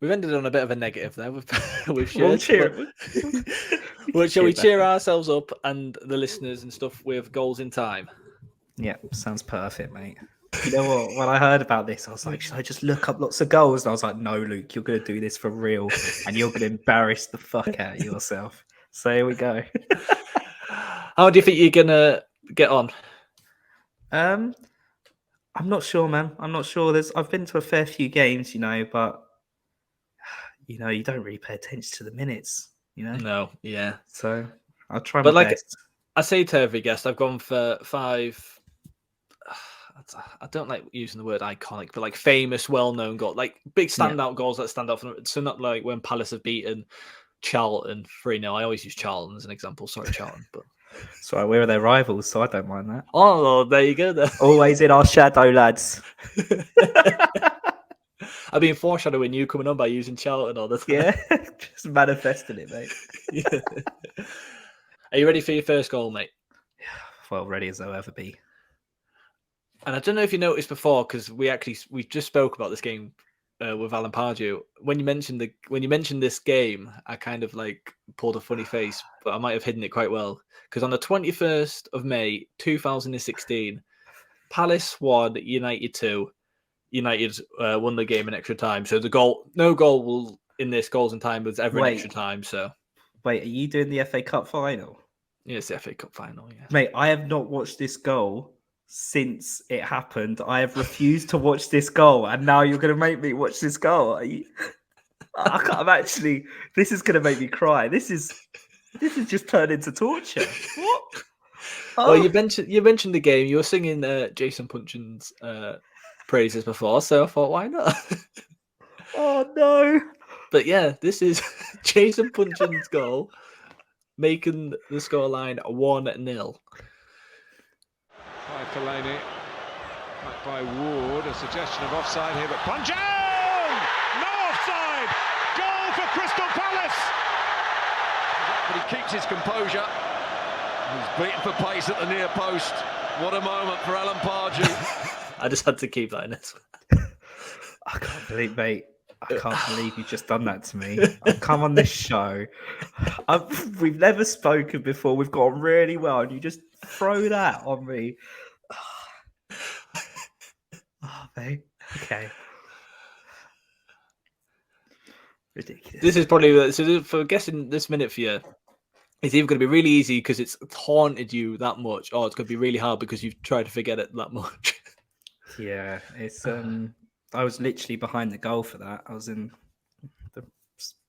We've ended on a bit of a negative there. We've We'll shared. cheer. Well, shall we cheer ourselves up and the listeners and stuff with goals in time? Yeah, sounds perfect, mate. You know what? When I heard about this, I was like, should I just look up lots of goals? And I was like, no, Luke, you're going to do this for real and you're going to embarrass the fuck out of yourself. So here we go. How do you think you're going to get on? I'm not sure, man. I'm not sure. I've been to a fair few games, but you don't really pay attention to the minutes, No, yeah. So I'll try my best. I say to every guest, I've gone for 5. I don't like using the word iconic, but like famous, well-known goals, like big standout goals that stand out. So not like when Palace have beaten Charlton 3-0. I always use Charlton as an example. Sorry, Charlton, but sorry, we're their rivals, so I don't mind that. Oh, there you go. Then. Always in our shadow, lads. I've been foreshadowing you coming on by using Charlton all the time. Yeah, just manifesting it, mate. Yeah. Are you ready for your first goal, mate? Well, ready as I'll ever be. And I don't know if you noticed before, because we just spoke about this game with Alan Pardew. When you mentioned this game, I kind of like pulled a funny face, but I might have hidden it quite well. Because on the 21st of May, 2016, Palace 1, United 2. United won the game in extra time. So no goal in this goals in time was ever in extra time. So wait, are you doing the FA Cup final? Yeah, it's the FA Cup final. Yeah, mate, I have not watched this goal since it happened. I have refused to watch this goal, and now you're going to make me watch this goal. I can't. Actually, this is going to make me cry. This is just turned into torture. What? Oh. Well, you mentioned the game. You were singing Jason Punchin's praises before, so I thought, why not? Oh no! But yeah, this is Jason Punchin's goal, making the scoreline 1-0. By Fellaini, back by Ward, a suggestion of offside here, but Punchin! No offside! Goal for Crystal Palace! But he keeps his composure. He's beaten for pace at the near post. What a moment for Alan Pardew. I just had to keep that in this. I can't believe, mate. I can't believe you've just done that to me. I've come on this show. We've never spoken before. We've got on really well, and you just throw that on me. Oh, mate. Okay. Ridiculous. This is probably so. For guessing this minute for you, it's either going to be really easy because it's haunted you that much, or it's going to be really hard because you've tried to forget it that much. Yeah, it's I was literally behind the goal for that. I was in the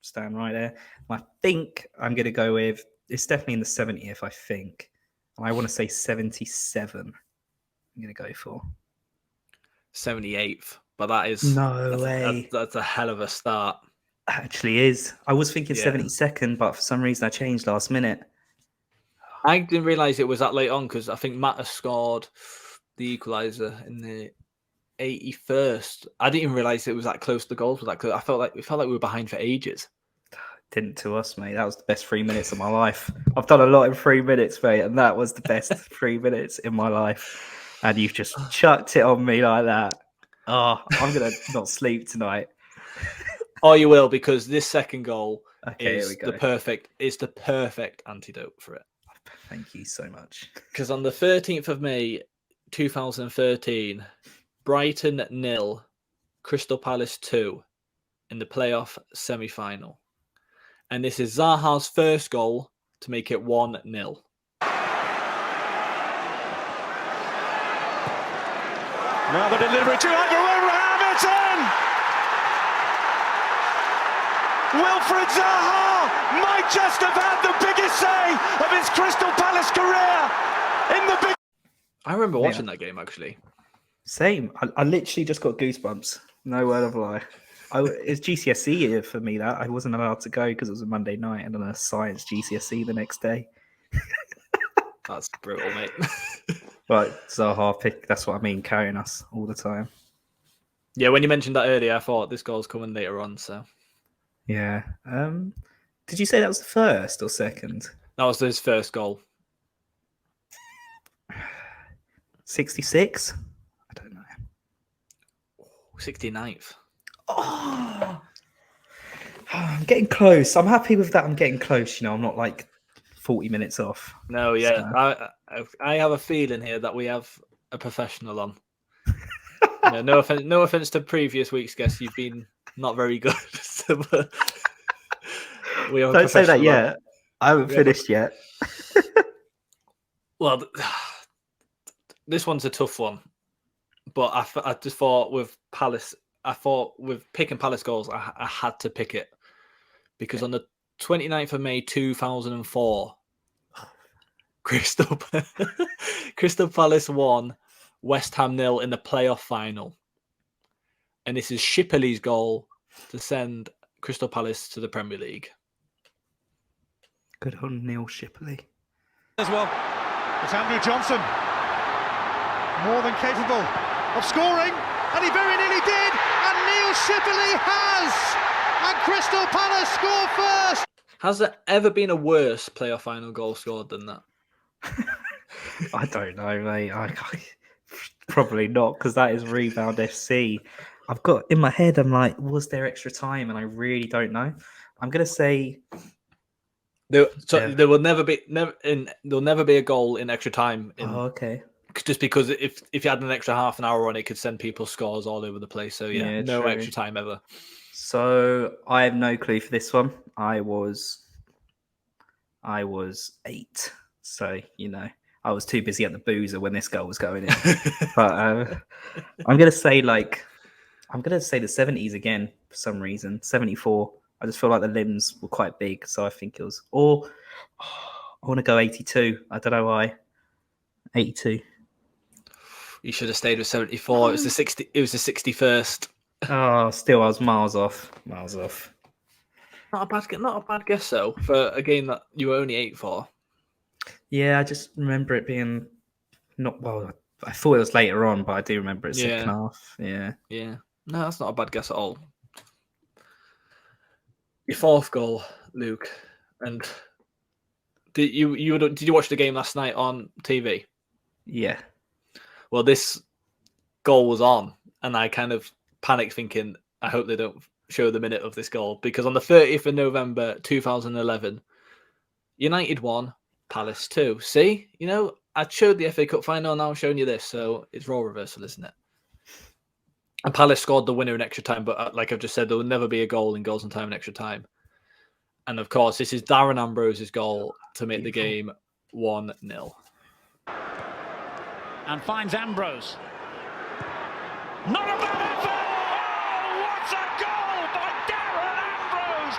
stand right there. I think I'm going to go with, it's definitely in the 70th, I think. And I want to say 77. I'm going to go for 78th, but that is no way. That's a hell of a start. Actually is. I was thinking 72nd, but for some reason I changed last minute. I didn't realise it was that late on because I think Matt has scored the equaliser in the 81st. I didn't even realise it was that close. The goals were that close. I felt like we were behind for ages. Didn't to us, mate. That was the best 3 minutes of my life. I've done a lot in 3 minutes, mate, and that was the best 3 minutes in my life. And you've just chucked it on me like that. Oh, I'm gonna not sleep tonight. Oh, you will, because this second goal is the perfect antidote for it. Thank you so much. Because on the 13th of May, 2013, Brighton 0, Crystal Palace 2 in the playoff semi-final. And this is Zaha's first goal to make it 1-0. Now the delivery to Wolverhampton! Wilfried Zaha might just have had the biggest save of his Crystal Palace career in the big. I remember watching that game, actually. Same. I literally just got goosebumps. No word of a lie. It's GCSE year for me that. I wasn't allowed to go because it was a Monday night and then a science GCSE the next day. That's brutal, mate. Right, Zaha pick. That's what I mean, carrying us all the time. Yeah, when you mentioned that earlier, I thought this goal's coming later on, so... Yeah. Did you say that was the first or second? That was his first goal. 66? I don't know. 69th. Oh, I'm getting close. I'm happy with that. I'm getting close. I'm not like 40 minutes off. No, yeah. So. I have a feeling here that we have a professional on. No offense to previous week's guests. You've been not very good. But we have a Don't say that professional on. yet. I haven't finished yet. Well, this one's a tough one. But I just thought with Palace, with picking Palace goals, I had to pick it. Because on the 29th of May 2004, Crystal Palace won, West Ham 0 in the playoff final. And this is Shipley's goal to send Crystal Palace to the Premier League. Good on Neil Shipley. As well, it's Andrew Johnson. More than capable of scoring, and he very nearly did, and Neil Shipley has! And Crystal Palace score first! Has there ever been a worse playoff final goal scored than that? I don't know, mate. Probably not, because that is Rebound FC. I've got in my head, I'm like, was there extra time? And I really don't know. I'm gonna say there will never be there'll never be a goal in extra time. Okay. Just because if you had an extra half an hour on, it could send people scores all over the place. So yeah, no true. extra time ever. So I have no clue for this one. I was 8, so I was too busy at the boozer when this goal was going in. But I'm gonna say the 70s again for some reason. 74. I just feel like the limbs were quite big, so I think it was. Or I want to go 82. I don't know why. 82. You should have stayed with 74. It was the 60. It was the 61st. Oh, still, I was miles off. Miles off. Not a bad guess though for a game that you were only 8 for. Yeah, I just remember it being not well. I thought it was later on, but I do remember it second half. Yeah. Yeah. No, that's not a bad guess at all. Your fourth goal, Luke, and did you watch the game last night on TV? Yeah. Well, this goal was on, and I kind of panicked, thinking, I hope they don't show the minute of this goal, because on the 30th of November 2011, United won, Palace 2. See, I showed the FA Cup final, now I'm showing you this, so it's role reversal, isn't it? And Palace scored the winner in extra time, but like I've just said, there will never be a goal in goals and time in extra time. And of course, this is Darren Ambrose's goal to make the game 1-0. And finds Ambrose. Not a bad effort! Oh, what a goal by Darren Ambrose!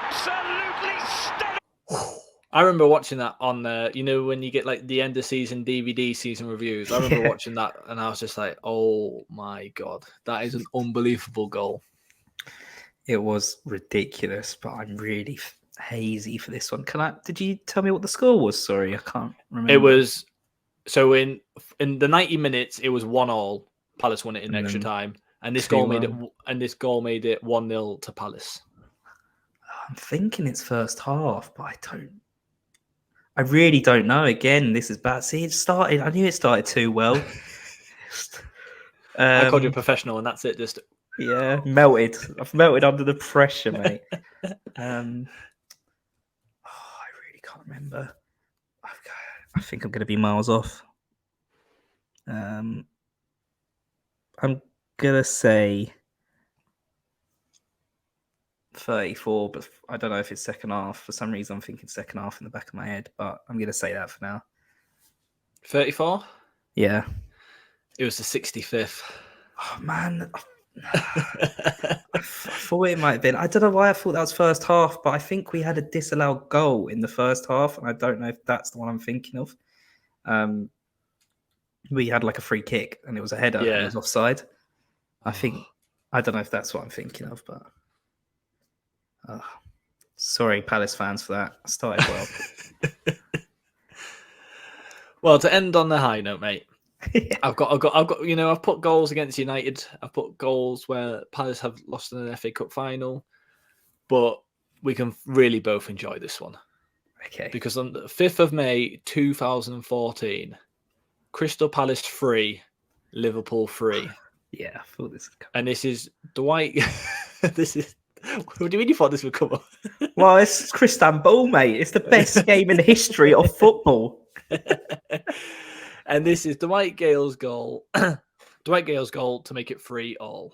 Absolutely stunning! I remember watching that on when you get like the end of season DVD season reviews. I remember watching that, and I was just like, "Oh my god, that is an unbelievable goal." It was ridiculous, but I'm really hazy for this one. Did you tell me what the score was? Sorry, I can't remember. It was so in the 90 minutes, it was 1-1. Palace won it in extra time, and this goal made it 1-0 to Palace. I'm thinking it's first half, but I really don't know. Again, this is bad. See, I knew it started too well. I called you a professional, and that's it. Just melted. I've melted under the pressure, mate. I really can't remember. I think I'm going to be miles off. I'm gonna say 34, but I don't know if it's second half. For some reason, I'm thinking second half in the back of my head, but I'm gonna say that for now. 34? Yeah. It was the 65th. Oh man. I thought it might have been. I don't know why I thought that was first half, but I think we had a disallowed goal in the first half, and I don't know if that's the one I'm thinking of. We had like a free kick, and it was a header, and it was offside. I don't know if that's what I'm thinking of, but sorry, Palace fans, for that. I started well. Well, to end on the high note, mate. I've put goals against United. I've put goals where Palace have lost in an FA Cup final, but we can really both enjoy this one. Okay. Because on the 5th of May 2014, Crystal Palace 3, Liverpool 3. Yeah, I thought this. And this is Dwight. This is What do you mean you thought this would come up? Well, it's Istanbul, mate. It's the best game in the history of football. And this is Dwight Gale's goal. Dwight Gale's goal to make it 3-3.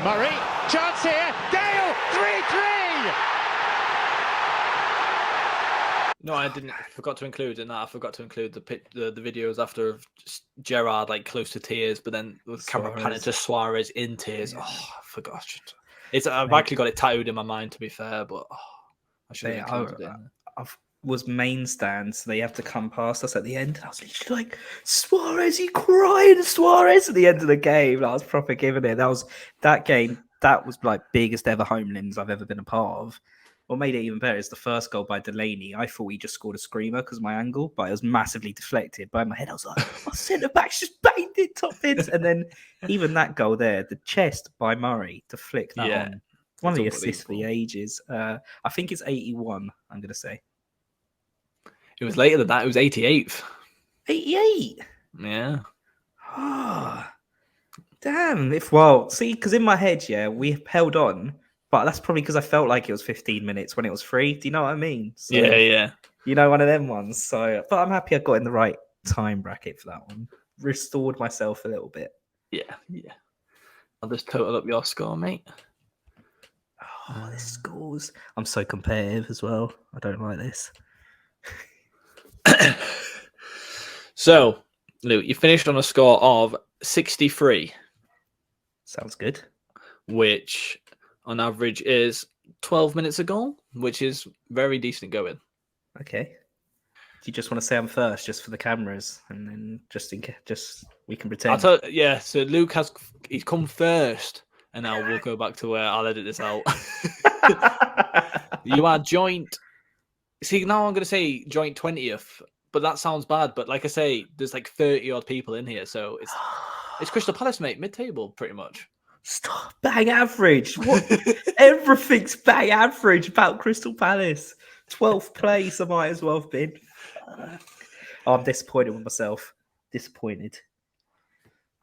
Murray, chance here. Gale, 3-3. No, I didn't. I forgot to include in that. I forgot to include the videos after of just Gerrard like close to tears, but then with camera panning to Suarez in tears. Yeah. Oh, I forgot. I've actually got it tattooed in my mind, to be fair, but I should have included it. I was main stand, so they have to come past us at the end. And I was literally like, Suarez, you crying, Suarez, at the end of the game. I was proper giving it. That game. That was like biggest ever homelins I've ever been a part of. What made it even better is the first goal by Delaney. I thought he just scored a screamer because of my angle, but it was massively deflected. By my head, I was like, my centre back's just banged it top bins. And then even that goal there, the chest by Murray to flick that on. One of the assists for the ages. I think it's 81, I'm going to say. It was later than that. It was 88th. 88? Yeah. Damn. See, because in my head, we held on. But that's probably because I felt like it was 15 minutes when it was free. Do you know what I mean? So, yeah. You know, one of them ones. So, but I'm happy I got in the right time bracket for that one. Restored myself a little bit. Yeah. I'll just total up your score, mate. Oh, this scores. I'm so competitive as well. I don't like this. So, Luke, you finished on a score of 63. Sounds good. Which on average is 12 minutes a goal, which is very decent going. Okay. Do you just want to say I'm first, just for the cameras, and then just we can pretend? So Luke he's come first, and now we'll go back to where I'll edit this out. You are joint. See, now I'm going to say joint 20th, but that sounds bad. But like I say, there's like 30 odd people in here, so it's Crystal Palace, mate, mid-table pretty much. Stop, bang average. What? Everything's bang average about Crystal Palace. 12th place, I might as well have been. I'm disappointed with myself. Disappointed.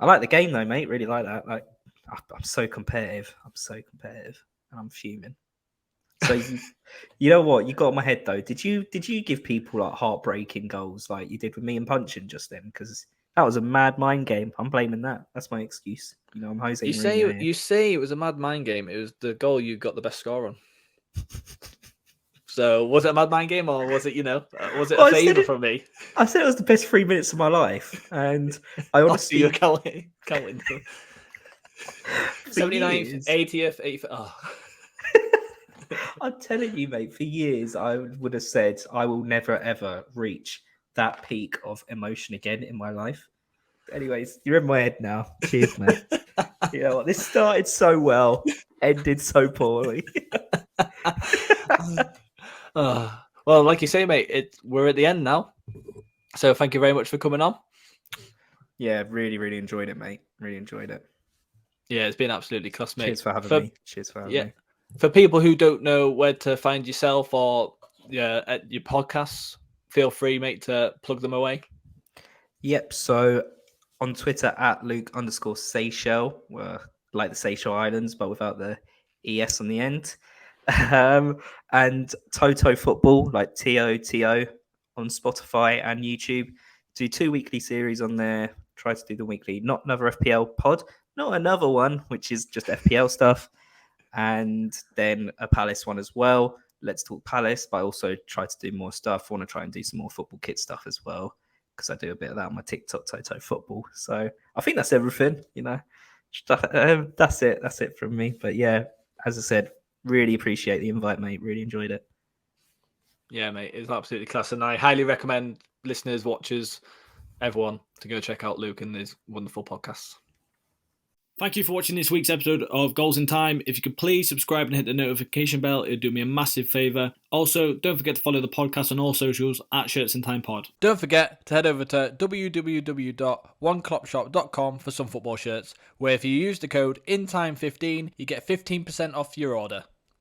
I like the game though, mate. Really like that. Like, I'm so competitive. And I'm fuming. So you know what? You got my head though. Did you give people like heartbreaking goals like you did with me and Punching just then? Because that was a mad mind game. I'm blaming that. That's my excuse. You know, I'm Jose. You say it was a mad mind game. It was the goal you got the best score on. So was it a mad mind game, or was it was it a favour from me? I said it was the best 3 minutes of my life, and I honestly you can't win. 79th, 80th, 85th. Oh. I'm telling you, mate. For years, I would have said I will never ever reach that peak of emotion again in my life. Anyways, you're in my head now. Cheers, mate. You know what? This started so well, ended so poorly. Well, like you say, mate, we're at the end now. So thank you very much for coming on. Yeah, really, really enjoyed it, mate. Really enjoyed it. Yeah, it's been absolutely class, mate. Cheers for having me. Cheers for having me. For people who don't know where to find yourself or at your podcasts, feel free, mate, to plug them away. Yep. So on Twitter at Luke_Seychelles, like the Seychelles Islands, but without the ES on the end. And Toto Football, like TOTO, on Spotify and YouTube. Do 2 weekly series on there. Try to do the weekly, not another FPL pod, not another one, which is just FPL stuff. And then a Palace one as well. Let's Talk Palace, but I also try to do more stuff. I want to try and do some more football kit stuff as well, because I do a bit of that on my TikTok, Toto Football. So I think that's everything, That's it. That's it from me. But yeah, as I said, really appreciate the invite, mate. Really enjoyed it. Yeah, mate, it's absolutely class. And I highly recommend listeners, watchers, everyone to go check out Luke and his wonderful podcasts. Thank you for watching this week's episode of Goals in Time. If you could please subscribe and hit the notification bell, it would do me a massive favour. Also, don't forget to follow the podcast on all socials at Shirts in Time Pod. Don't forget to head over to www.oneclopshop.com for some football shirts, where if you use the code INTIME15, you get 15% off your order.